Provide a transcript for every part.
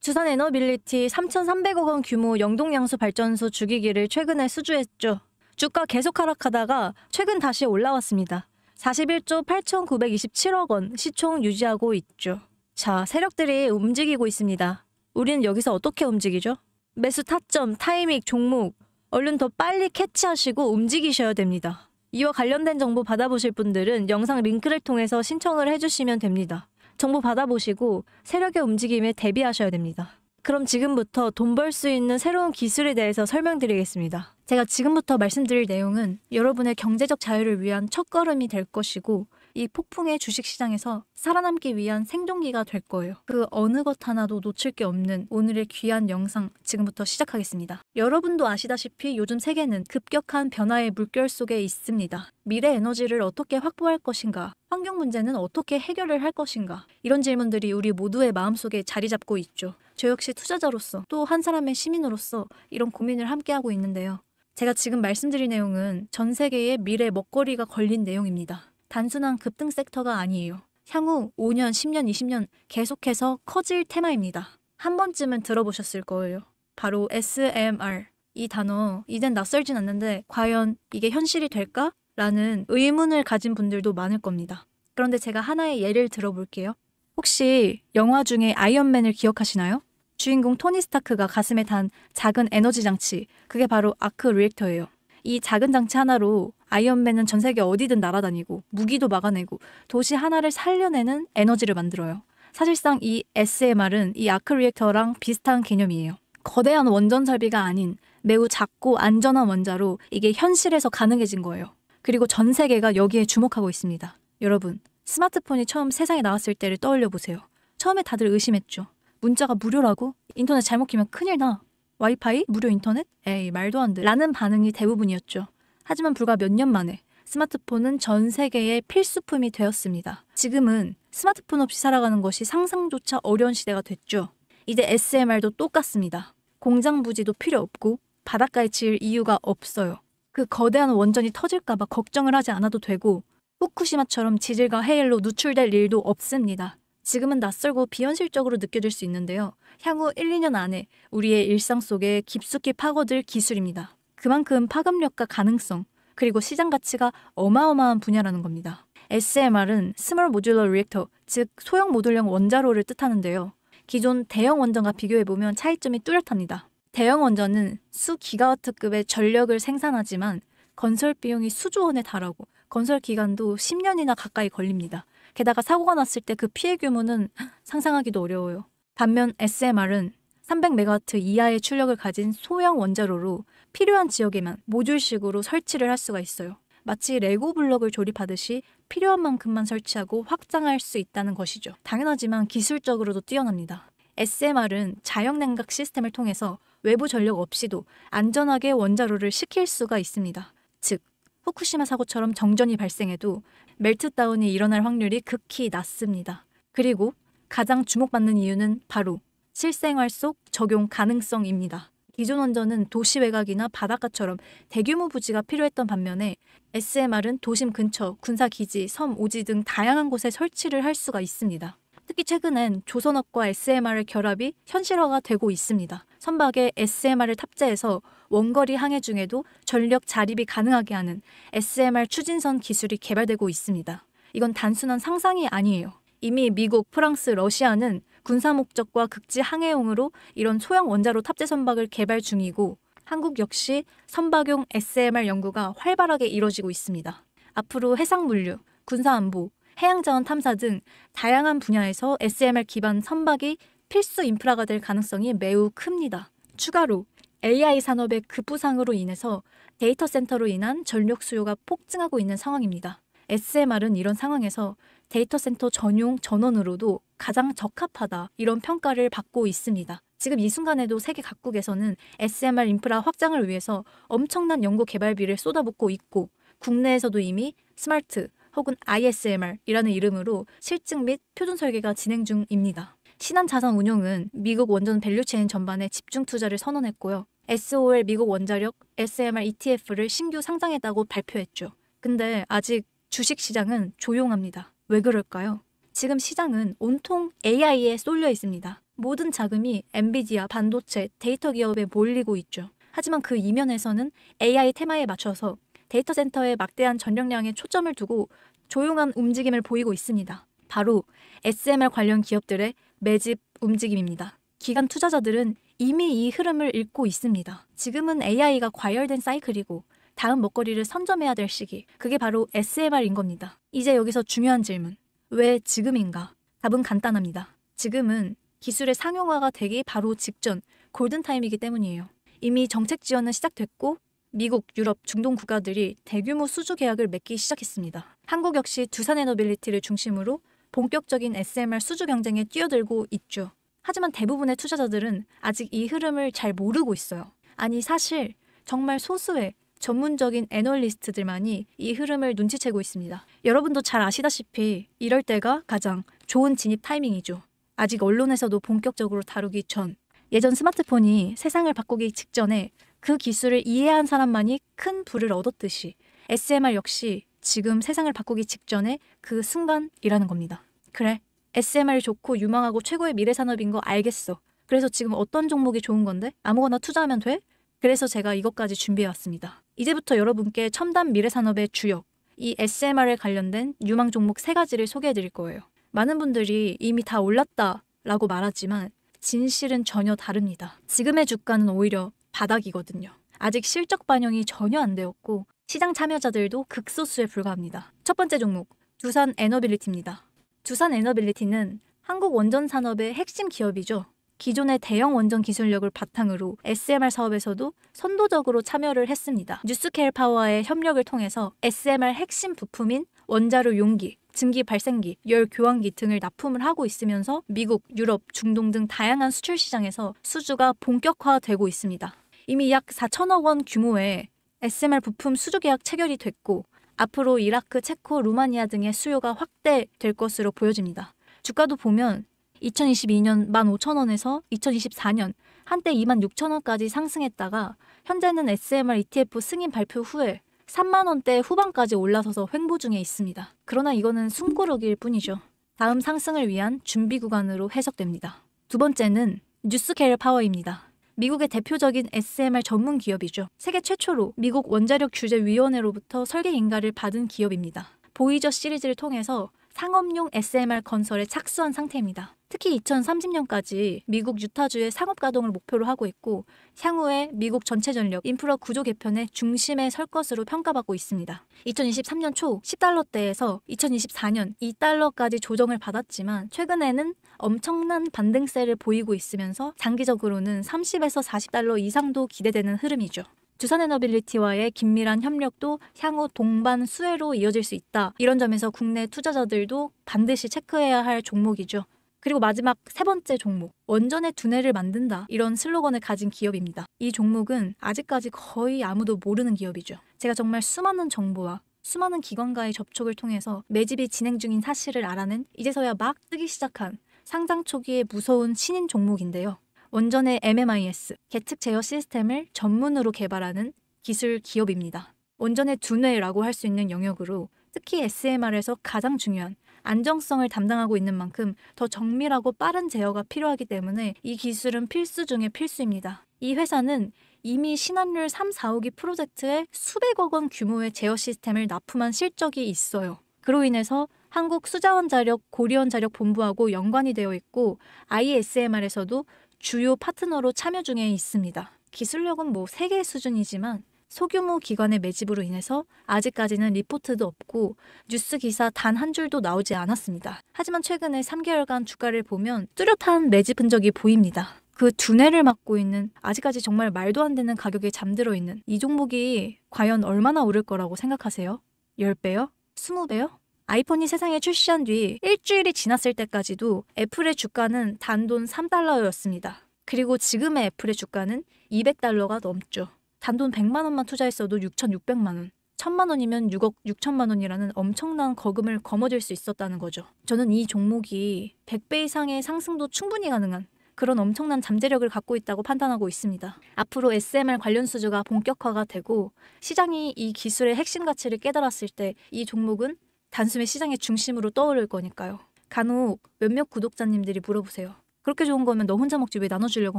두산에너빌리티 3,300억 원 규모 영동양수 발전소 주기기를 최근에 수주했죠. 주가 계속 하락하다가 최근 다시 올라왔습니다. 41조 8,927억 원 시총 유지하고 있죠. 자, 세력들이 움직이고 있습니다. 우리는 여기서 어떻게 움직이죠? 매수 타점, 타이밍, 종목 얼른 더 빨리 캐치하시고 움직이셔야 됩니다. 이와 관련된 정보 받아보실 분들은 영상 링크를 통해서 신청을 해주시면 됩니다. 정보 받아보시고 세력의 움직임에 대비하셔야 됩니다. 그럼 지금부터 돈 벌 수 있는 새로운 기술에 대해서 설명드리겠습니다. 제가 지금부터 말씀드릴 내용은 여러분의 경제적 자유를 위한 첫걸음이 될 것이고 이 폭풍의 주식시장에서 살아남기 위한 생존기가 될 거예요. 그 어느 것 하나도 놓칠 게 없는 오늘의 귀한 영상 지금부터 시작하겠습니다. 여러분도 아시다시피 요즘 세계는 급격한 변화의 물결 속에 있습니다. 미래 에너지를 어떻게 확보할 것인가? 환경 문제는 어떻게 해결을 할 것인가? 이런 질문들이 우리 모두의 마음속에 자리 잡고 있죠. 저 역시 투자자로서 또 한 사람의 시민으로서 이런 고민을 함께하고 있는데요. 제가 지금 말씀드릴 내용은 전 세계의 미래 먹거리가 걸린 내용입니다. 단순한 급등 섹터가 아니에요. 향후 5년, 10년, 20년 계속해서 커질 테마입니다. 한 번쯤은 들어보셨을 거예요. 바로 SMR. 이 단어 이젠 낯설진 않는데 과연 이게 현실이 될까? 라는 의문을 가진 분들도 많을 겁니다. 그런데 제가 하나의 예를 들어볼게요. 혹시 영화 중에 아이언맨을 기억하시나요? 주인공 토니 스타크가 가슴에 단 작은 에너지 장치, 그게 바로 아크 리액터예요. 이 작은 장치 하나로 아이언맨은 전 세계 어디든 날아다니고 무기도 막아내고 도시 하나를 살려내는 에너지를 만들어요. 사실상 이 SMR은 이 아크 리액터랑 비슷한 개념이에요. 거대한 원전 설비가 아닌 매우 작고 안전한 원자로 이게 현실에서 가능해진 거예요. 그리고 전 세계가 여기에 주목하고 있습니다. 여러분, 스마트폰이 처음 세상에 나왔을 때를 떠올려 보세요. 처음에 다들 의심했죠. 문자가 무료라고? 인터넷 잘못 키면 큰일 나. 와이파이? 무료 인터넷? 에이, 말도 안 돼. 라는 반응이 대부분이었죠. 하지만 불과 몇 년 만에 스마트폰은 전 세계의 필수품이 되었습니다. 지금은 스마트폰 없이 살아가는 것이 상상조차 어려운 시대가 됐죠. 이제 SMR도 똑같습니다. 공장 부지도 필요 없고 바닷가에 지을 이유가 없어요. 그 거대한 원전이 터질까봐 걱정을 하지 않아도 되고 후쿠시마처럼 지질과 해일로 누출될 일도 없습니다. 지금은 낯설고 비현실적으로 느껴질 수 있는데요. 향후 1, 2년 안에 우리의 일상 속에 깊숙이 파고들 기술입니다. 그만큼 파급력과 가능성, 그리고 시장 가치가 어마어마한 분야라는 겁니다. SMR은 스몰 모듈러 리액터, 즉 소형 모듈형 원자로를 뜻하는데요. 기존 대형 원전과 비교해보면 차이점이 뚜렷합니다. 대형 원전은 수 기가와트급의 전력을 생산하지만 건설 비용이 수조 원에 달하고 건설 기간도 10년이나 가까이 걸립니다. 게다가 사고가 났을 때 그 피해 규모는 상상하기도 어려워요. 반면 SMR은 300메가와트 이하의 출력을 가진 소형 원자로로 필요한 지역에만 모듈식으로 설치를 할 수가 있어요. 마치 레고 블록을 조립하듯이 필요한 만큼만 설치하고 확장할 수 있다는 것이죠. 당연하지만 기술적으로도 뛰어납니다. SMR은 자연냉각 시스템을 통해서 외부 전력 없이도 안전하게 원자로를 식힐 수가 있습니다. 즉, 후쿠시마 사고처럼 정전이 발생해도 멜트다운이 일어날 확률이 극히 낮습니다. 그리고 가장 주목받는 이유는 바로 실생활 속 적용 가능성입니다. 기존 원전은 도시 외곽이나 바닷가처럼 대규모 부지가 필요했던 반면에 SMR은 도심 근처, 군사기지, 섬, 오지 등 다양한 곳에 설치를 할 수가 있습니다. 특히 최근엔 조선업과 SMR의 결합이 현실화가 되고 있습니다. 선박에 SMR을 탑재해서 원거리 항해 중에도 전력 자립이 가능하게 하는 SMR 추진선 기술이 개발되고 있습니다. 이건 단순한 상상이 아니에요. 이미 미국, 프랑스, 러시아는 군사 목적과 극지 항해용으로 이런 소형 원자로 탑재 선박을 개발 중이고 한국 역시 선박용 SMR 연구가 활발하게 이뤄지고 있습니다. 앞으로 해상물류, 군사안보, 해양자원 탐사 등 다양한 분야에서 SMR 기반 선박이 필수 인프라가 될 가능성이 매우 큽니다. 추가로 AI 산업의 급부상으로 인해서 데이터 센터로 인한 전력 수요가 폭증하고 있는 상황입니다. SMR은 이런 상황에서 데이터 센터 전용 전원으로도 가장 적합하다 이런 평가를 받고 있습니다. 지금 이 순간에도 세계 각국에서는 SMR 인프라 확장을 위해서 엄청난 연구 개발비를 쏟아붓고 있고 국내에서도 이미 스마트 혹은 ISMR이라는 이름으로 실증 및 표준 설계가 진행 중입니다. 신한자산운용은 미국 원전 밸류체인 전반에 집중 투자를 선언했고요. SOL 미국 원자력 SMR ETF를 신규 상장했다고 발표했죠. 근데 아직 주식시장은 조용합니다. 왜 그럴까요? 지금 시장은 온통 AI에 쏠려 있습니다. 모든 자금이 엔비디아, 반도체, 데이터 기업에 몰리고 있죠. 하지만 그 이면에서는 AI 테마에 맞춰서 데이터 센터에 막대한 전력량에 초점을 두고 조용한 움직임을 보이고 있습니다. 바로 SMR 관련 기업들의 매집 움직임입니다. 기관 투자자들은 이미 이 흐름을 읽고 있습니다. 지금은 AI가 과열된 사이클이고 다음 먹거리를 선점해야 될 시기, 그게 바로 SMR인 겁니다. 이제 여기서 중요한 질문, 왜 지금인가? 답은 간단합니다. 지금은 기술의 상용화가 되기 바로 직전 골든타임이기 때문이에요. 이미 정책 지원은 시작됐고 미국, 유럽, 중동 국가들이 대규모 수주 계약을 맺기 시작했습니다. 한국 역시 두산에너빌리티를 중심으로 본격적인 SMR 수주 경쟁에 뛰어들고 있죠. 하지만 대부분의 투자자들은 아직 이 흐름을 잘 모르고 있어요. 아니 사실 정말 소수의 전문적인 애널리스트들만이 이 흐름을 눈치채고 있습니다. 여러분도 잘 아시다시피 이럴 때가 가장 좋은 진입 타이밍이죠. 아직 언론에서도 본격적으로 다루기 전, 예전 스마트폰이 세상을 바꾸기 직전에 그 기술을 이해한 사람만이 큰 부를 얻었듯이 SMR 역시 지금 세상을 바꾸기 직전에 그 순간이라는 겁니다. 그래, SMR이 좋고 유망하고 최고의 미래 산업인 거 알겠어. 그래서 지금 어떤 종목이 좋은 건데? 아무거나 투자하면 돼? 그래서 제가 이것까지 준비해왔습니다. 이제부터 여러분께 첨단 미래 산업의 주역, 이 SMR에 관련된 유망 종목 3가지를 소개해드릴 거예요. 많은 분들이 이미 다 올랐다라고 말하지만 진실은 전혀 다릅니다. 지금의 주가는 오히려 바닥이거든요. 아직 실적 반영이 전혀 안 되었고 시장 참여자들도 극소수에 불과합니다. 첫 번째 종목, 두산에너빌리티입니다. 두산에너빌리티는 한국 원전 산업의 핵심 기업이죠. 기존의 대형 원전 기술력을 바탕으로 SMR 사업에서도 선도적으로 참여를 했습니다. 뉴스케일 파워와의 협력을 통해서 SMR 핵심 부품인 원자로 용기, 증기 발생기, 열 교환기 등을 납품을 하고 있으면서 미국, 유럽, 중동 등 다양한 수출 시장에서 수주가 본격화되고 있습니다. 이미 약 4천억 원 규모의 SMR 부품 수주 계약 체결이 됐고 앞으로 이라크, 체코, 루마니아 등의 수요가 확대될 것으로 보여집니다. 주가도 보면 2022년 15,000원에서 2024년 한때 26,000원까지 상승했다가 현재는 SMR ETF 승인 발표 후에 3만 원대 후반까지 올라서서 횡보 중에 있습니다. 그러나 이거는 숨고르기일 뿐이죠. 다음 상승을 위한 준비 구간으로 해석됩니다. 두 번째는 뉴스케일 파워입니다. 미국의 대표적인 SMR 전문 기업이죠. 세계 최초로 미국 원자력 규제위원회로부터 설계 인가를 받은 기업입니다. 보이저 시리즈를 통해서 상업용 SMR 건설에 착수한 상태입니다. 특히 2030년까지 미국 유타주의 상업 가동을 목표로 하고 있고 향후에 미국 전체전력 인프라 구조 개편의 중심에 설 것으로 평가받고 있습니다. 2023년 초 10달러대에서 2024년 2달러까지 조정을 받았지만 최근에는 엄청난 반등세를 보이고 있으면서 장기적으로는 30에서 40달러 이상도 기대되는 흐름이죠. 두산에너빌리티와의 긴밀한 협력도 향후 동반 수혜로 이어질 수 있다. 이런 점에서 국내 투자자들도 반드시 체크해야 할 종목이죠. 그리고 마지막 3번째 종목, 원전의 두뇌를 만든다. 이런 슬로건을 가진 기업입니다. 이 종목은 아직까지 거의 아무도 모르는 기업이죠. 제가 정말 수많은 정보와 수많은 기관과의 접촉을 통해서 매집이 진행 중인 사실을 알아낸 이제서야 막 뜨기 시작한 상장 초기의 무서운 신인 종목인데요. 원전의 MMIS, 계측 제어 시스템을 전문으로 개발하는 기술 기업입니다. 원전의 두뇌라고 할 수 있는 영역으로 특히 SMR에서 가장 중요한 안정성을 담당하고 있는 만큼 더 정밀하고 빠른 제어가 필요하기 때문에 이 기술은 필수 중의 필수입니다. 이 회사는 이미 신한율 3, 4호기 프로젝트에 수백억 원 규모의 제어 시스템을 납품한 실적이 있어요. 그로 인해서 한국수자원자력 고리원자력본부하고 연관이 되어 있고 ISMR에서도 주요 파트너로 참여 중에 있습니다. 기술력은 세계 수준이지만 소규모 기관의 매집으로 인해서 아직까지는 리포트도 없고 뉴스 기사 단 한 줄도 나오지 않았습니다. 하지만 최근에 3개월간 주가를 보면 뚜렷한 매집 흔적이 보입니다. 그 두뇌를 맡고 있는 아직까지 정말 말도 안 되는 가격에 잠들어 있는 이 종목이 과연 얼마나 오를 거라고 생각하세요? 10배요? 20배요? 아이폰이 세상에 출시한 뒤 일주일이 지났을 때까지도 애플의 주가는 단돈 3달러였습니다. 그리고 지금의 애플의 주가는 200달러가 넘죠. 단돈 100만 원만 투자했어도 6,600만 원. 1,000만 원이면 6억 6천만 원이라는 엄청난 거금을 거머쥘 수 있었다는 거죠. 저는 이 종목이 100배 이상의 상승도 충분히 가능한 그런 엄청난 잠재력을 갖고 있다고 판단하고 있습니다. 앞으로 SMR 관련 수주가 본격화가 되고 시장이 이 기술의 핵심 가치를 깨달았을 때 이 종목은 단숨에 시장의 중심으로 떠오를 거니까요. 간혹 몇몇 구독자님들이 물어보세요. 그렇게 좋은 거면 너 혼자 먹지 왜 나눠주려고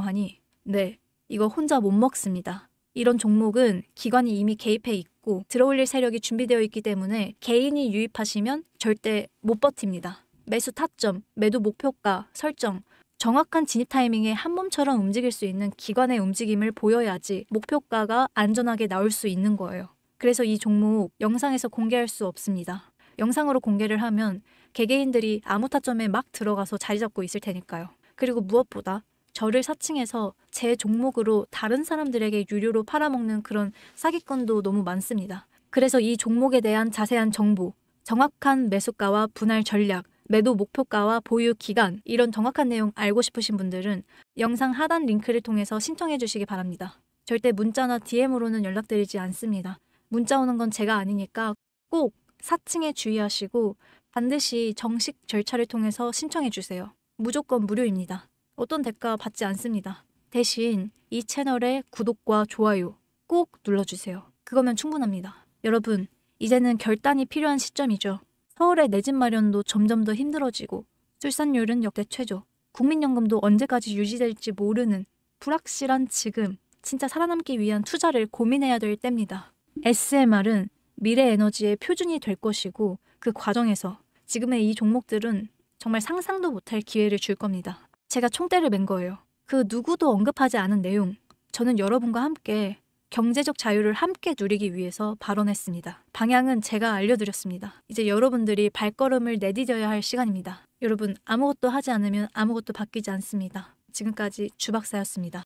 하니? 네, 이거 혼자 못 먹습니다. 이런 종목은 기관이 이미 개입해 있고 들어올릴 세력이 준비되어 있기 때문에 개인이 유입하시면 절대 못 버팁니다. 매수 타점, 매도 목표가 설정, 정확한 진입 타이밍에 한 몸처럼 움직일 수 있는 기관의 움직임을 보여야지 목표가가 안전하게 나올 수 있는 거예요. 그래서 이 종목 영상에서 공개할 수 없습니다. 영상으로 공개를 하면 개개인들이 아무 타점에 막 들어가서 자리 잡고 있을 테니까요. 그리고 무엇보다 저를 사칭해서 제 종목으로 다른 사람들에게 유료로 팔아먹는 그런 사기건도 너무 많습니다. 그래서 이 종목에 대한 자세한 정보, 정확한 매수가와 분할 전략, 매도 목표가와 보유 기간 이런 정확한 내용 알고 싶으신 분들은 영상 하단 링크를 통해서 신청해 주시기 바랍니다. 절대 문자나 DM으로는 연락드리지 않습니다. 문자 오는 건 제가 아니니까 꼭 사칭에 주의하시고 반드시 정식 절차를 통해서 신청해 주세요. 무조건 무료입니다. 어떤 대가 받지 않습니다. 대신 이 채널의 구독과 좋아요 꼭 눌러주세요. 그거면 충분합니다. 여러분, 이제는 결단이 필요한 시점이죠. 서울의 내 집 마련도 점점 더 힘들어지고 출산율은 역대 최저, 국민연금도 언제까지 유지될지 모르는 불확실한 지금 진짜 살아남기 위한 투자를 고민해야 될 때입니다. SMR은 미래 에너지의 표준이 될 것이고 그 과정에서 지금의 이 종목들은 정말 상상도 못할 기회를 줄 겁니다. 제가 총대를 맨 거예요. 그 누구도 언급하지 않은 내용, 저는 여러분과 함께 경제적 자유를 함께 누리기 위해서 발언했습니다. 방향은 제가 알려드렸습니다. 이제 여러분들이 발걸음을 내디뎌야 할 시간입니다. 여러분, 아무것도 하지 않으면 아무것도 바뀌지 않습니다. 지금까지 주박사였습니다.